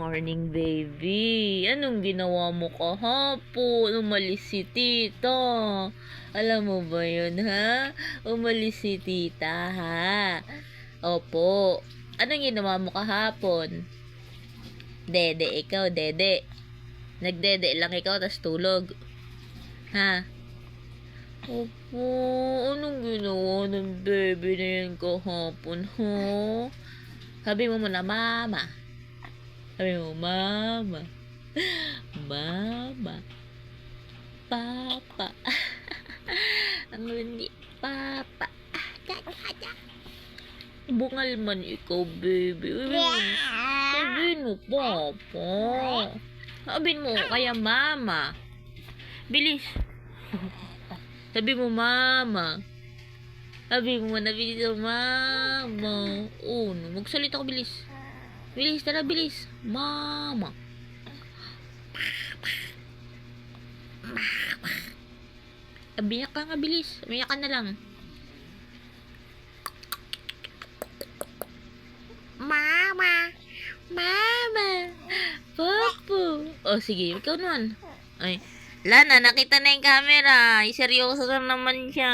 morning, baby. Anong ginawa mo kahapon? Umalis si tita. Alam mo ba yun, ha? Umalis si tita, ha? Opo. Anong ginawa mo kahapon? Dede, ikaw, dede. Nagdede lang ikaw, tas tulog. Ha? Opo. Anong ginawa ng baby na yan kahapon, ha? Sabi mo muna, mama. Sabi mo, mama. Mama. Papa. Ang landi. Papa. Bungal man ikaw, baby. Sabihin mo, papa. Sabihin mo, kaya mama. Bilis. Sabi mo, mama. Sabi mo, nabilis mo, mama. Oh, magsalita ko, bilis. Bilis, tara, bilis. Mama. Abiyak ka nga, bilis. Abiyak ka na lang. Mama. Mama. Papo. Oh, sige. Ikaw naman. Ay. Lana, nakita na yung camera. Ay, seryoso na naman siya.